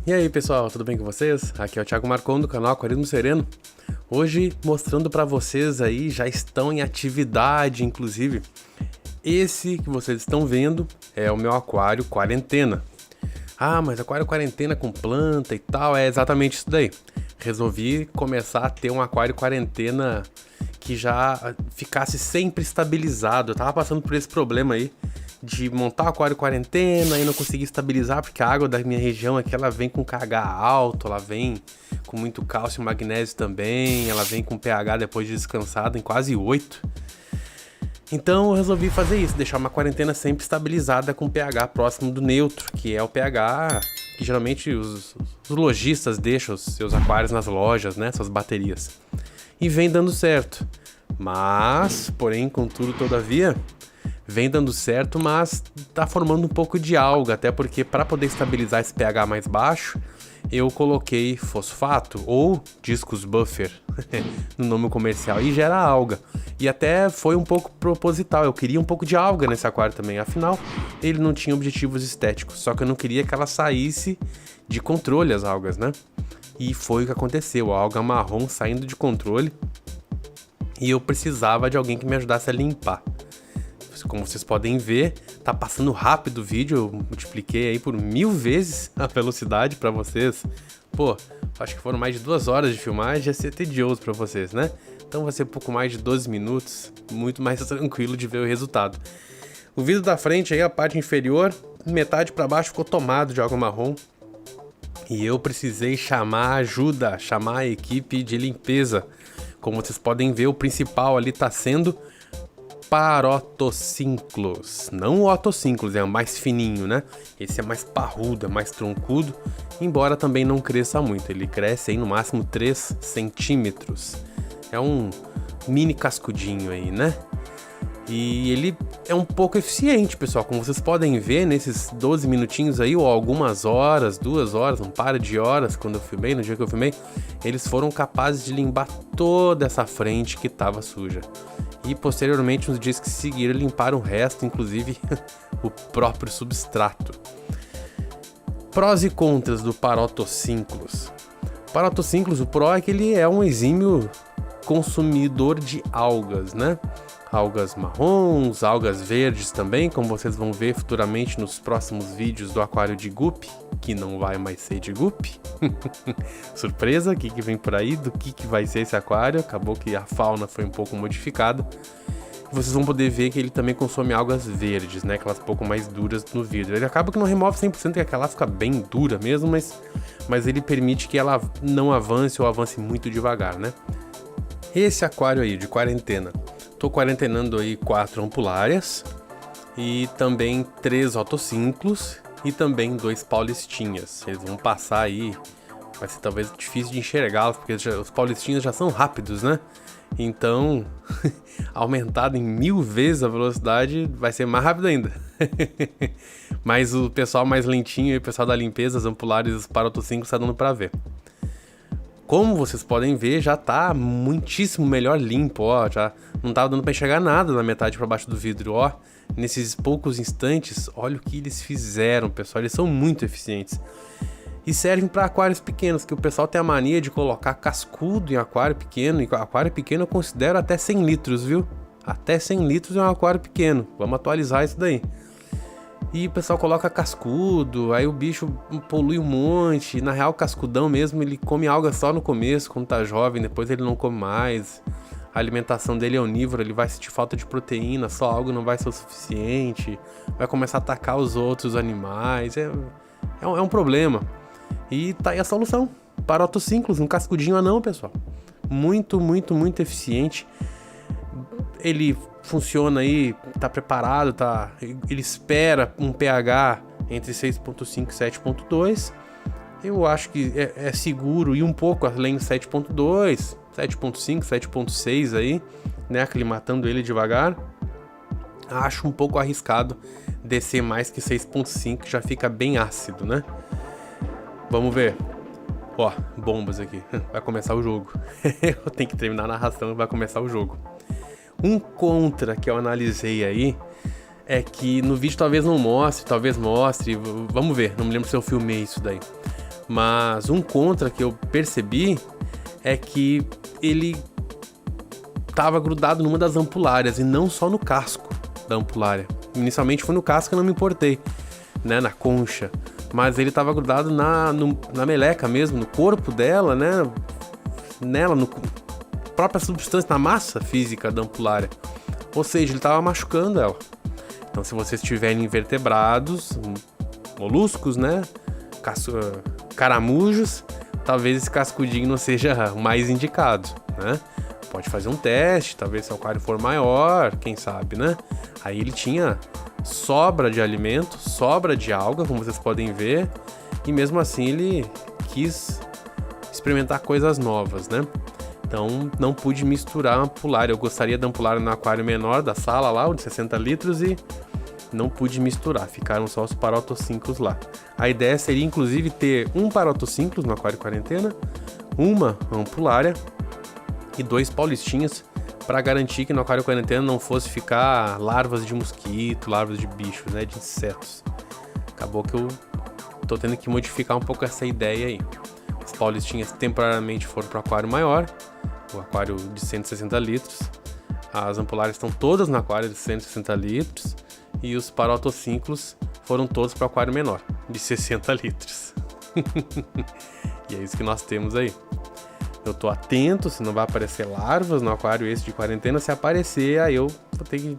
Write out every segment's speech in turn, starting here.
E aí pessoal, tudo bem com vocês? Aqui é o Thiago Marcon do canal Aquarismo Sereno. Hoje mostrando para vocês aí, já estão em atividade inclusive. Esse que vocês estão vendo é o meu aquário quarentena. Ah, mas aquário quarentena com planta e tal, é exatamente isso daí. Resolvi começar a ter um aquário quarentena que já ficasse sempre estabilizado. Eu tava passando por esse problema aí de montar o aquário quarentena e não conseguir estabilizar, porque a água da minha região aqui ela vem com KH alto, ela vem com muito cálcio e magnésio também, ela vem com pH depois de descansado em quase 8. Então eu resolvi fazer isso, deixar uma quarentena sempre estabilizada com pH próximo do neutro, que é o pH que geralmente os lojistas deixam os seus aquários nas lojas, né, suas baterias. E vem dando certo. Mas, porém, contudo, todavia, vem dando certo, mas tá formando um pouco de alga, até porque para poder estabilizar esse pH mais baixo, eu coloquei fosfato ou discos buffer no nome comercial e gera alga. E até foi um pouco proposital, eu queria um pouco de alga nesse aquário também, afinal ele não tinha objetivos estéticos, só que eu não queria que ela saísse de controle as algas, né? E foi o que aconteceu, a alga marrom saindo de controle e eu precisava de alguém que me ajudasse a limpar. Como vocês podem ver, tá passando rápido o vídeo, eu multipliquei aí por 1000 vezes a velocidade pra vocês. Pô, acho que foram mais de 2 horas de filmagem, ia ser tedioso pra vocês, né? Então vai ser um pouco mais de 12 minutos, muito mais tranquilo de ver o resultado. O vidro da frente aí, a parte inferior, metade pra baixo ficou tomado de água marrom. E eu precisei chamar ajuda, chamar a equipe de limpeza. Como vocês podem ver, o principal ali tá sendo Parotossinclus, não o Otossinclus, é o mais fininho, né? Esse é mais parrudo, é mais troncudo, embora também não cresça muito, ele cresce aí no máximo 3 centímetros. É um mini cascudinho aí, né? E ele é um pouco eficiente, pessoal, como vocês podem ver nesses 12 minutinhos aí, ou algumas horas, 2 horas, um par de horas, quando eu filmei, no dia que eu filmei, eles foram capazes de limpar toda essa frente que estava suja. E posteriormente, nos dias que seguiram, limparam o resto, inclusive o próprio substrato. Prós e contras do Parotossinclus. Parotossinclus, o pró é que ele é um exímio consumidor de algas, né? Algas marrons, algas verdes também, como vocês vão ver futuramente nos próximos vídeos do aquário de guppy, que não vai mais ser de guppy. Surpresa, o que vem por aí, do que vai ser esse aquário, acabou que a fauna foi um pouco modificada. Vocês vão poder ver que ele também consome algas verdes, né, aquelas pouco mais duras no vidro. Ele acaba que não remove 100%, que aquela fica bem dura mesmo, mas ele permite que ela não avance ou avance muito devagar, né. Esse aquário aí de quarentena, tô quarentenando aí 4 ampulárias e também 3 Otossinclus e também 2 paulistinhas. Eles vão passar aí, vai ser talvez difícil de enxergá-los, porque os paulistinhas já são rápidos, né? Então, aumentado em 1000 vezes a velocidade, vai ser mais rápido ainda. Mas o pessoal mais lentinho, o pessoal da limpeza, as ampulares e os Parotossinclus tá dando pra ver. Como vocês podem ver, já tá muitíssimo melhor limpo, ó, já não tava dando pra enxergar nada na metade pra baixo do vidro, ó. Nesses poucos instantes, olha o que eles fizeram, pessoal, eles são muito eficientes. E servem para aquários pequenos, que o pessoal tem a mania de colocar cascudo em aquário pequeno, e aquário pequeno eu considero até 100 litros, viu? Até 100 litros é um aquário pequeno, vamos atualizar isso daí. E o pessoal coloca cascudo, aí o bicho polui um monte. Na real, o cascudão mesmo, ele come alga só no começo, quando tá jovem, depois ele não come mais. A alimentação dele é onívora, ele vai sentir falta de proteína, só algo não vai ser o suficiente. Vai começar a atacar os outros animais, é um problema. E tá aí a solução, Parotossinclus, um cascudinho anão, pessoal. Muito, muito, muito eficiente. Ele funciona aí, tá preparado, ele espera um pH entre 6.5 e 7.2. Eu acho que é seguro ir um pouco além de 7.2, 7.5, 7.6 aí, né, aclimatando ele devagar. Acho um pouco arriscado descer mais que 6.5, já fica bem ácido, né? Vamos ver. Ó, bombas aqui. Vai começar o jogo. Eu tenho que terminar a narração e vai começar o jogo. Um contra que eu analisei aí é que no vídeo talvez não mostre, talvez mostre, vamos ver, não me lembro se eu filmei isso daí. Mas um contra que eu percebi é que ele tava grudado numa das ampulárias e não só no casco da ampulária. Inicialmente foi no casco que eu não me importei, né, na concha, mas ele tava grudado na meleca mesmo, no corpo dela, né, nela, no própria substância, na massa física da ampulária. Ou seja, ele tava machucando ela. Então, se vocês tiverem invertebrados, moluscos, né, caramujos, talvez esse cascudinho não seja o mais indicado, né? Pode fazer um teste, talvez se o aquário for maior, quem sabe, né? Aí ele tinha sobra de alimento, sobra de alga, como vocês podem ver, e mesmo assim ele quis experimentar coisas novas, né? Então não pude misturar a ampulária. Eu gostaria da ampulária no aquário menor da sala lá, o de 60 litros, e não pude misturar, ficaram só os parotossínclos lá. A ideia seria inclusive ter um parotossínclos no aquário quarentena, uma ampulária e 2 paulistinhas, para garantir que no aquário quarentena não fosse ficar larvas de mosquito, larvas de bichos, né, de insetos. Acabou que eu tô tendo que modificar um pouco essa ideia aí. As paulistinhas temporariamente foram para o aquário maior, o aquário de 160 litros. As ampulárias estão todas no aquário de 160 litros. E os parotossínclos foram todos para o aquário menor, de 60 litros. E é isso que nós temos aí. Eu tô atento se não vai aparecer larvas no aquário esse de quarentena. Se aparecer, aí eu vou ter que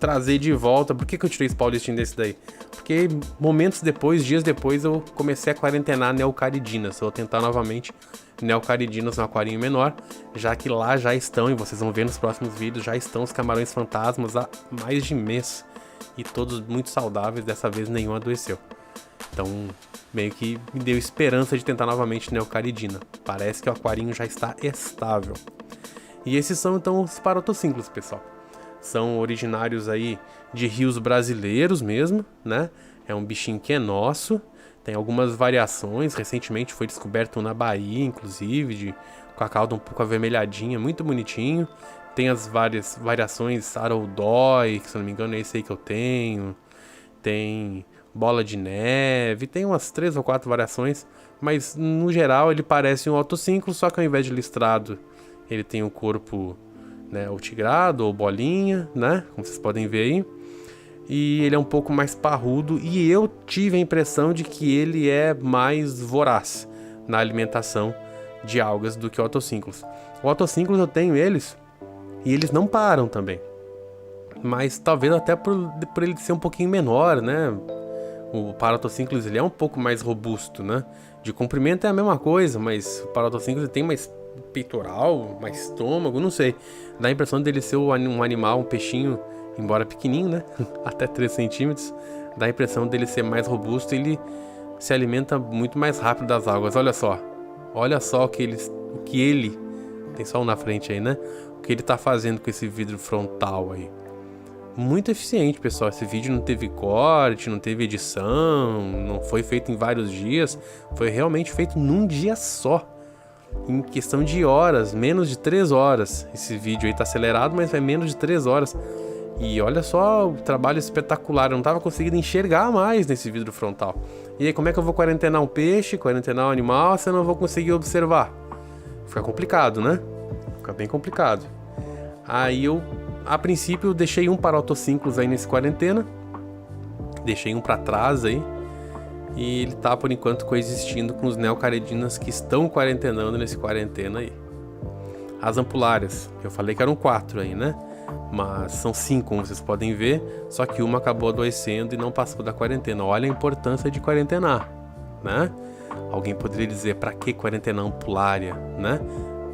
trazer de volta. Por que eu tirei esse paulistinho desse daí? Porque momentos depois, dias depois, eu comecei a quarentenar neocaridinas. Eu vou tentar novamente neocaridinas no aquarinho menor, já que lá já estão, e vocês vão ver nos próximos vídeos, já estão os camarões fantasmas há mais de mês. E todos muito saudáveis, dessa vez nenhum adoeceu. Então, meio que me deu esperança de tentar novamente neocaridina. Parece que o aquarinho já está estável. E esses são então os parotossínclos, pessoal. São originários aí de rios brasileiros mesmo, né? É um bichinho que é nosso. Tem algumas variações. Recentemente foi descoberto um na Bahia, inclusive, com a cauda um pouco avermelhadinha, muito bonitinho. Tem as várias variações Aroldói, que se não me engano é esse aí que eu tenho. Tem bola de neve, tem umas 3 ou 4 variações. Mas no geral ele parece um otossínclo, só que ao invés de listrado ele tem o corpo, né, ou tigrado ou bolinha, né, como vocês podem ver aí. E ele é um pouco mais parrudo e eu tive a impressão de que ele é mais voraz na alimentação de algas do que o otossínclos. O otossínclos eu tenho eles e eles não param também. Mas talvez até por ele ser um pouquinho menor, né? O parotossínclos ele é um pouco mais robusto, né? De comprimento é a mesma coisa, mas o parotossínclos tem mais peitoral, mais estômago, não sei. Dá a impressão dele ser um animal, um peixinho, embora pequenininho, né? Até 3 centímetros. Dá a impressão dele ser mais robusto e ele se alimenta muito mais rápido das algas. Olha só o que ele tem só um na frente aí, né? O que ele tá fazendo com esse vidro frontal aí. Muito eficiente, pessoal. Esse vídeo não teve corte, não teve edição, não foi feito em vários dias. Foi realmente feito num dia só. Em questão de horas, menos de 3 horas. Esse vídeo aí tá acelerado, mas é menos de 3 horas. E olha só o trabalho espetacular. Eu não tava conseguindo enxergar mais nesse vidro frontal. E aí, como é que eu vou quarentenar um peixe, quarentenar um animal, se eu não vou conseguir observar? Fica complicado, né? Fica bem complicado. Aí eu, a princípio, deixei um parotossínclos aí nesse quarentena. Deixei um pra trás aí. E ele tá, por enquanto, coexistindo com os neocaridinas que estão quarentenando nesse quarentena aí. As ampulárias, eu falei que eram 4 aí, né? Mas são 5, como vocês podem ver. Só que uma acabou adoecendo e não passou da quarentena. Olha a importância de quarentenar, né? Alguém poderia dizer, pra que quarentenar ampulária, né?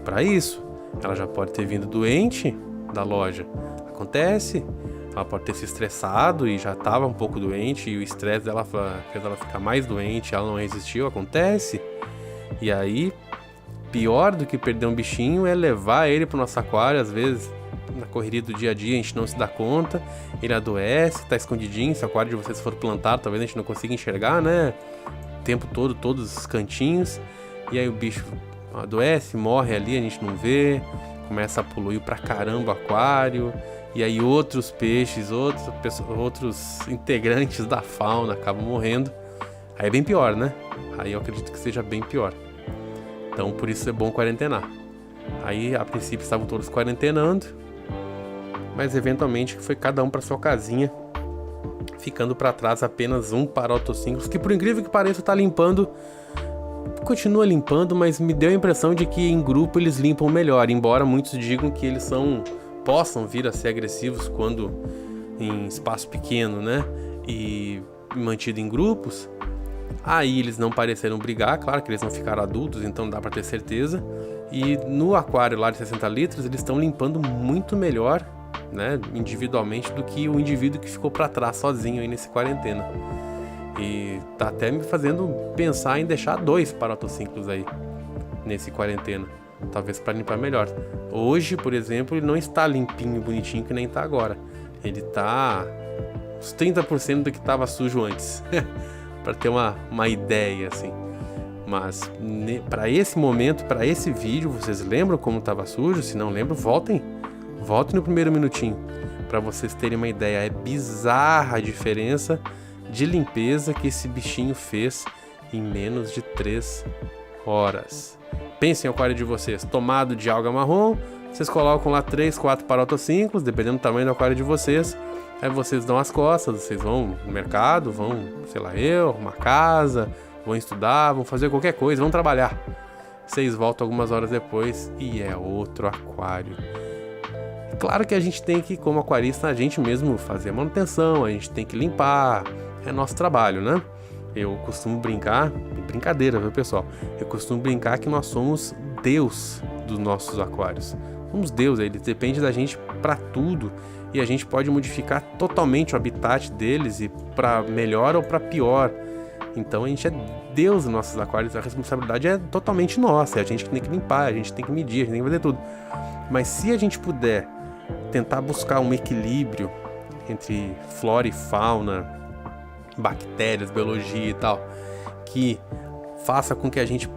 Pra isso. Ela já pode ter vindo doente da loja. Acontece. Ela pode ter se estressado e já estava um pouco doente. E o estresse dela fez ela ficar mais doente. Ela não resistiu. Acontece. E aí, pior do que perder um bichinho é levar ele pro nosso aquário. Às vezes, na correria do dia a dia, a gente não se dá conta. Ele adoece, tá escondidinho. Se o aquário de vocês for plantado, talvez a gente não consiga enxergar, né? O tempo todo, todos os cantinhos. E aí o bicho adoece, morre ali, a gente não vê. Começa a poluir pra caramba o aquário. E aí outros peixes, outros integrantes da fauna acabam morrendo. Aí é bem pior, né? Aí eu acredito que seja bem pior. Então por isso é bom quarentenar. Aí a princípio estavam todos quarentenando, mas eventualmente foi cada um para sua casinha, ficando para trás apenas um Paroto-Simples, que por incrível que pareça tá limpando, continua limpando, mas me deu a impressão de que em grupo eles limpam melhor, embora muitos digam que eles possam vir a ser agressivos quando em espaço pequeno, né, e mantido em grupos. Aí eles não pareceram brigar, claro que eles não ficaram adultos, então não dá pra ter certeza. E no aquário lá de 60 litros, eles estão limpando muito melhor, né, individualmente, do que o indivíduo que ficou pra trás sozinho aí nesse quarentena. E tá até me fazendo pensar em deixar 2 Paroto-Simples aí nesse quarentena, talvez pra limpar melhor. Hoje, por exemplo, ele não está limpinho, bonitinho, que nem tá agora. Ele tá uns 30% do que tava sujo antes. Para ter uma ideia, assim. Mas para esse momento, para esse vídeo, vocês lembram como estava sujo? Se não lembram, voltem no primeiro minutinho, para vocês terem uma ideia. É bizarra a diferença de limpeza que esse bichinho fez em menos de 3 horas. Pensem no aquário de vocês, tomado de alga marrom, vocês colocam lá 3, 4 Paroto-Simples, dependendo do tamanho do aquário de vocês. Aí vocês dão as costas, vocês vão no mercado, vão, sei lá, arrumar casa, vão estudar, vão fazer qualquer coisa, vão trabalhar. Vocês voltam algumas horas depois e é outro aquário. Claro que a gente tem que, como aquarista, a gente mesmo fazer a manutenção, a gente tem que limpar, é nosso trabalho, né? Eu costumo brincar, brincadeira, viu, pessoal? Eu costumo brincar que nós somos Deus dos nossos aquários. Somos Deus, ele depende da gente para tudo. E a gente pode modificar totalmente o habitat deles e para melhor ou para pior. Então a gente é Deus nos nossos aquários, a responsabilidade é totalmente nossa, é a gente que tem que limpar, a gente tem que medir, a gente tem que fazer tudo. Mas se a gente puder tentar buscar um equilíbrio entre flora e fauna, bactérias, biologia e tal, que faça com que a gente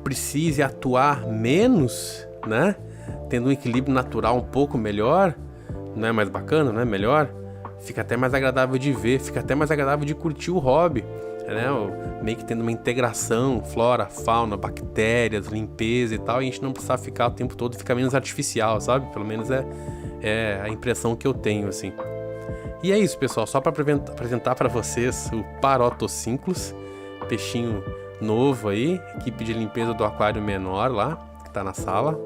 precise atuar menos, né? Tendo um equilíbrio natural um pouco melhor, não é mais bacana, não é melhor? Fica até mais agradável de ver, fica até mais agradável de curtir o hobby, né? Meio que tendo uma integração, flora, fauna, bactérias, limpeza e tal, e a gente não precisa ficar o tempo todo, fica menos artificial, sabe? Pelo menos é a impressão que eu tenho, assim. E é isso, pessoal, só para apresentar para vocês o Paroto-Simples, peixinho novo aí, equipe de limpeza do aquário menor lá, que tá na sala.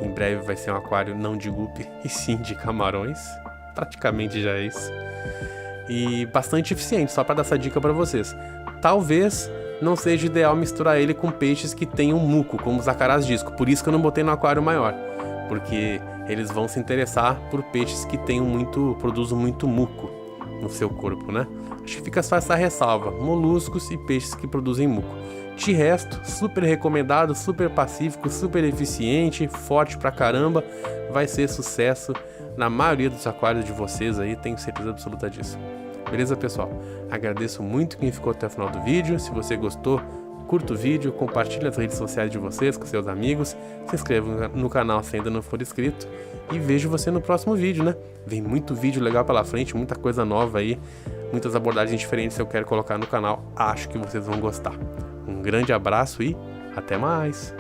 Em breve vai ser um aquário não de guppy, e sim de camarões. Praticamente já é isso. E bastante eficiente, só para dar essa dica para vocês. Talvez não seja ideal misturar ele com peixes que tenham muco, como os acarás disco. Por isso que eu não botei no aquário maior. Porque eles vão se interessar por peixes que produzem muito muco no seu corpo, né? Acho que fica só essa ressalva. Moluscos e peixes que produzem muco. De resto, super recomendado, super pacífico, super eficiente, forte pra caramba. Vai ser sucesso na maioria dos aquários de vocês aí, tenho certeza absoluta disso. Beleza, pessoal? Agradeço muito quem ficou até o final do vídeo. Se você gostou, curta o vídeo, compartilhe as redes sociais de vocês com seus amigos, se inscreva no canal se ainda não for inscrito e vejo você no próximo vídeo, né? Vem muito vídeo legal pela frente, muita coisa nova aí, muitas abordagens diferentes que eu quero colocar no canal. Acho que vocês vão gostar. Um grande abraço e até mais!